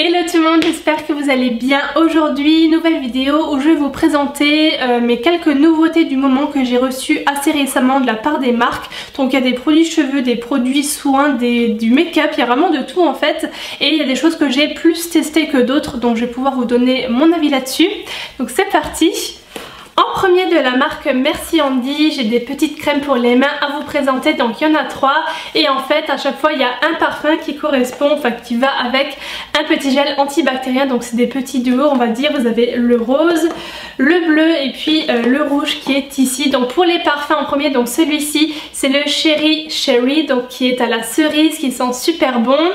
Hello tout le monde, j'espère que vous allez bien. Aujourd'hui, nouvelle vidéo où je vais vous présenter mes quelques nouveautés du moment que j'ai reçues assez récemment de la part des marques. Donc il y a des produits cheveux, des produits soins, du make-up, il y a vraiment de tout en fait. Et il y a des choses que j'ai plus testées que d'autres, donc je vais pouvoir vous donner mon avis là-dessus. Donc c'est parti. En premier de la marque Merci Handy, j'ai des petites crèmes pour les mains à vous présenter, donc il y en a 3 et en fait à chaque fois il y a un parfum qui correspond, enfin qui va avec un petit gel antibactérien, donc c'est des petits duos on va dire. Vous avez le rose, le bleu et puis le rouge qui est ici. Donc pour les parfums en premier, donc celui-ci c'est le Cherry, donc qui est à la cerise, qui sent super bon.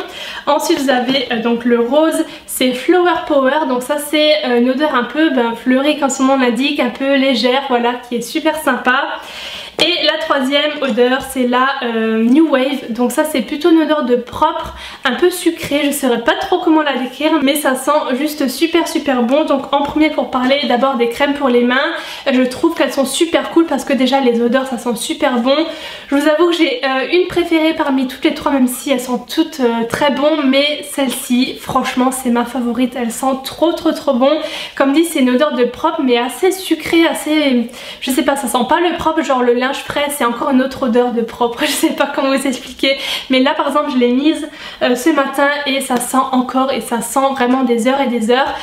Ensuite vous avez donc le rose, c'est Flower Power, donc ça c'est une odeur un peu fleurie comme son nom l'indique, un peu légère, voilà, qui est super sympa. Et la troisième odeur c'est la New Wave, donc ça c'est plutôt une odeur de propre, un peu sucrée, je ne saurais pas trop comment la décrire mais ça sent juste super bon. Donc en premier pour parler d'abord des crèmes pour les mains, je trouve qu'elles sont super cool parce que déjà les odeurs ça sent super bon. Je vous avoue que j'ai une préférée parmi toutes les 3 même si elles sont toutes très bon, mais celle-ci franchement c'est ma favorite, elle sent trop bon. Comme dit c'est une odeur de propre mais assez sucrée, assez, je sais pas, ça sent pas le propre genre le linge frais, c'est encore une autre odeur de propre, je sais pas comment vous expliquer, mais là par exemple je l'ai mise ce matin et ça sent encore, et ça sent vraiment des heures et des heures.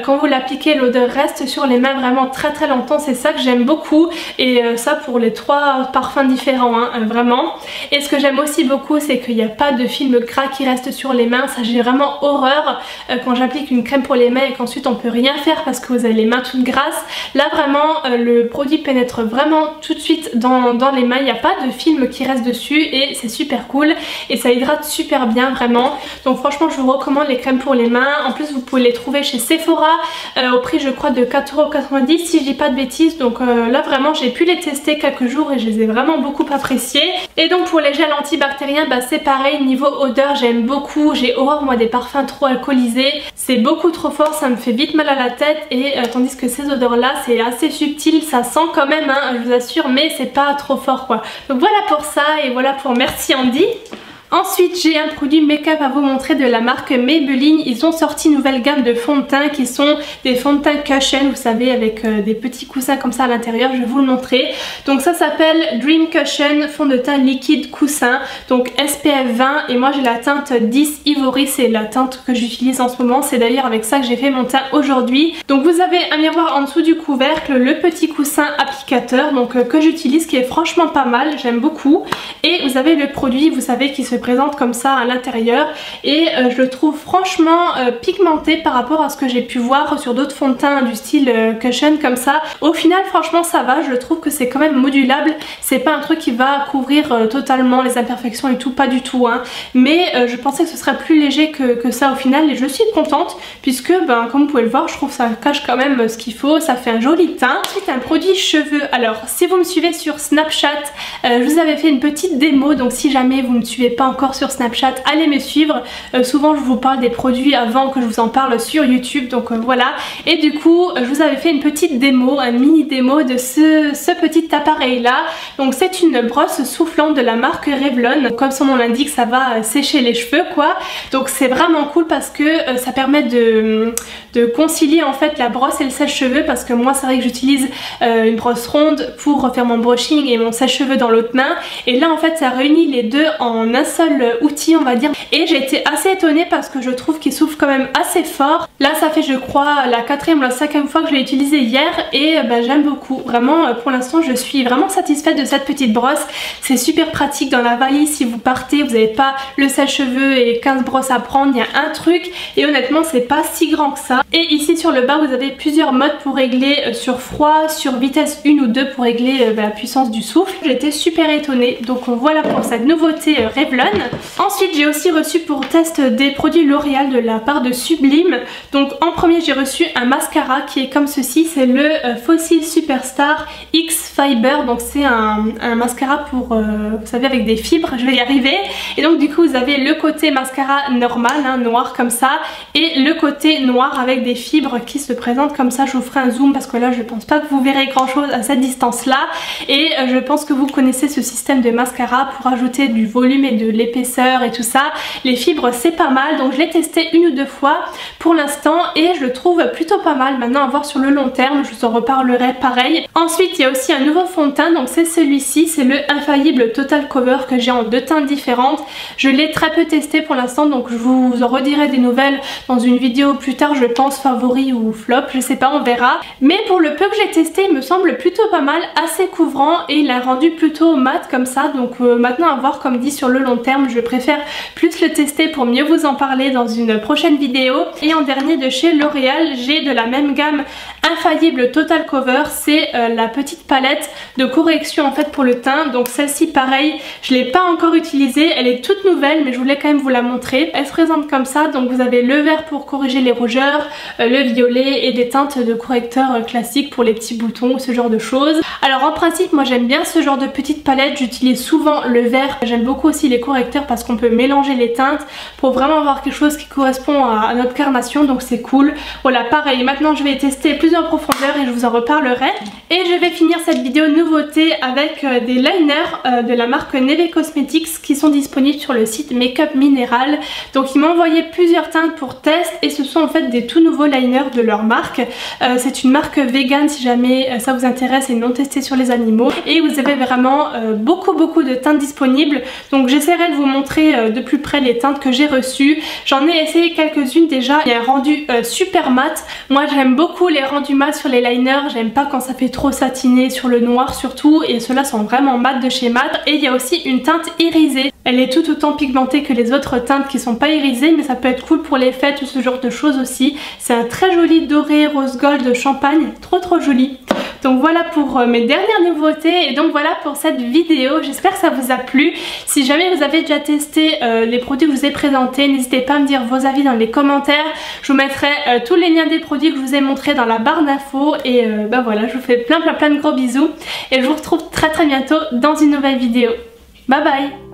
Quand vous l'appliquez l'odeur reste sur les mains vraiment très longtemps, c'est ça que j'aime beaucoup, et ça pour les 3 parfums différents hein, vraiment. Et ce que j'aime aussi beaucoup c'est qu'il n'y a pas de film gras qui reste sur les mains, ça j'ai vraiment horreur quand j'applique une crème pour les mains et qu'ensuite on peut rien faire parce que vous avez les mains toutes grasses. Là vraiment le produit pénètre vraiment tout de suite dans les mains, il n'y a pas de film qui reste dessus et c'est super cool et ça hydrate super bien vraiment. Donc franchement je vous recommande les crèmes pour les mains. En plus vous pouvez les trouver chez Sephora au prix je crois de 4,90 € si je dis pas de bêtises. Donc là vraiment j'ai pu les tester quelques jours et je les ai vraiment beaucoup appréciés. Et donc pour les gels antibactériens c'est pareil, niveau odeur j'aime beaucoup. J'ai horreur moi des parfums trop alcoolisés, c'est beaucoup trop fort, ça me fait vite mal à la tête, et tandis que ces odeurs là c'est assez subtil, ça sent quand même hein, je vous assure, mais c'est pas trop fort quoi. Donc voilà pour ça et voilà pour Merci Handy. Ensuite j'ai un produit make-up à vous montrer de la marque Maybelline. Ils ont sorti une nouvelle gamme de fonds de teint qui sont des fonds de teint cushion, vous savez, avec des petits coussins comme ça à l'intérieur, je vais vous le montrer. Donc ça s'appelle Dream Cushion fond de teint liquide coussin, donc SPF 20, et moi j'ai la teinte 10 Ivory, c'est la teinte que j'utilise en ce moment, c'est d'ailleurs avec ça que j'ai fait mon teint aujourd'hui. Donc vous avez un miroir en dessous du couvercle, le petit coussin applicateur donc que j'utilise, qui est franchement pas mal, j'aime beaucoup, et vous avez le produit, vous savez, qui se présente comme ça à l'intérieur, et je le trouve franchement pigmenté par rapport à ce que j'ai pu voir sur d'autres fonds de teint du style cushion comme ça. Au final franchement ça va, je trouve que c'est quand même modulable, c'est pas un truc qui va couvrir totalement les imperfections et tout, pas du tout hein. Mais je pensais que ce serait plus léger que ça au final, et je suis contente puisque comme vous pouvez le voir je trouve que ça cache quand même ce qu'il faut, ça fait un joli teint. Ensuite un produit cheveux, alors si vous me suivez sur Snapchat je vous avais fait une petite démo, donc si jamais vous ne me suivez pas encore sur Snapchat, allez me suivre. Souvent je vous parle des produits avant que je vous en parle sur YouTube, donc voilà. Et du coup je vous avais fait une petite démo, un mini démo de ce petit appareil là. Donc c'est une brosse soufflante de la marque Revlon, comme son nom l'indique ça va sécher les cheveux quoi. Donc c'est vraiment cool parce que ça permet de concilier en fait la brosse et le sèche-cheveux, parce que moi c'est vrai que j'utilise une brosse ronde pour faire mon brushing et mon sèche-cheveux dans l'autre main, et là en fait ça réunit les deux en un seul outil on va dire, et j'ai été assez étonnée parce que je trouve qu'il souffle quand même assez fort. Là ça fait je crois la 4e ou la 5e fois que je l'ai utilisé hier, et j'aime beaucoup vraiment. Pour l'instant je suis vraiment satisfaite de cette petite brosse, c'est super pratique dans la valise si vous partez, vous n'avez pas le sèche-cheveux et 15 brosses à prendre, il y a un truc, et honnêtement c'est pas si grand que ça. Et ici sur le bas vous avez plusieurs modes pour régler sur froid, sur vitesse 1 ou 2 pour régler la puissance du souffle. J'étais super étonnée, donc voilà pour cette nouveauté Revlon. Ensuite j'ai aussi reçu pour test des produits L'Oréal de la part de Sublime. Donc en premier j'ai reçu un mascara qui est comme ceci, c'est le Fossil Superstar X Fiber, donc c'est un mascara pour vous savez avec des fibres, je vais y arriver. Et donc du coup vous avez le côté mascara normal hein, noir comme ça, et le côté noir avec des fibres qui se présentent comme ça. Je vous ferai un zoom parce que là je pense pas que vous verrez grand chose à cette distance là, et je pense que vous connaissez ce système de mascara pour ajouter du volume et de l'épaisseur et tout ça. Les fibres c'est pas mal, donc je l'ai testé une ou deux fois pour l'instant et je le trouve plutôt pas mal. Maintenant à voir sur le long terme, je vous en reparlerai pareil. Ensuite il y a aussi un nouveau fond de teint, donc c'est celui-ci, c'est le Infaillible Total Cover que j'ai en deux teintes différentes. Je l'ai très peu testé pour l'instant, donc je vous en redirai des nouvelles dans une vidéo plus tard, je pense, favori ou flop, je sais pas, on verra. Mais pour le peu que j'ai testé, il me semble plutôt pas mal, assez couvrant et il a rendu plutôt mat comme ça. Donc maintenant à voir, comme dit, sur le long terme, je préfère plus le tester pour mieux vous en parler dans une prochaine vidéo. Et en dernier de chez L'Oréal, j'ai de la même gamme Infaillible Total Cover, c'est la petite palette de correction en fait pour le teint. Donc celle-ci pareil, je l'ai pas encore utilisée, elle est toute nouvelle mais je voulais quand même vous la montrer. Elle se présente comme ça, donc vous avez le vert pour corriger les rougeurs, le violet et des teintes de correcteur classiques pour les petits boutons, ce genre de choses. Alors en principe moi j'aime bien ce genre de petite palette, j'utilise souvent le vert, j'aime beaucoup aussi les correcteurs parce qu'on peut mélanger les teintes pour vraiment avoir quelque chose qui correspond à notre carnation, donc c'est cool. Voilà, pareil, maintenant je vais tester plus en profondeur et je vous en reparlerai. Et je vais finir cette vidéo nouveauté avec des liners de la marque Neve Cosmetics qui sont disponibles sur le site Make-up Minéral. Donc ils m'ont envoyé plusieurs teintes pour test et ce sont en fait des tout nouveaux liners de leur marque. C'est une marque vegan si jamais ça vous intéresse et non testé sur les animaux. Et vous avez vraiment beaucoup de teintes disponibles. Donc j'essaierai de vous montrer de plus près les teintes que j'ai reçues. J'en ai essayé quelques-unes déjà. Il y a un rendu super mat. Moi j'aime beaucoup les rendus mat sur les liners. J'aime pas quand ça fait trop satiné sur le noir surtout. Et ceux-là sont vraiment mat de chez mat. Et il y a aussi une teinte irisée. Elle est tout autant pigmentée que les autres teintes qui sont pas irisées, mais ça peut être cool pour les fêtes ou ce genre de choses aussi. C'est un très joli doré rose gold champagne, trop joli. Donc voilà pour mes dernières nouveautés et donc voilà pour cette vidéo. J'espère que ça vous a plu. Si jamais vous avez déjà testé les produits que je vous ai présentés, n'hésitez pas à me dire vos avis dans les commentaires. Je vous mettrai tous les liens des produits que je vous ai montrés dans la barre d'infos et bah voilà, je vous fais plein de gros bisous et je vous retrouve très bientôt dans une nouvelle vidéo. Bye bye.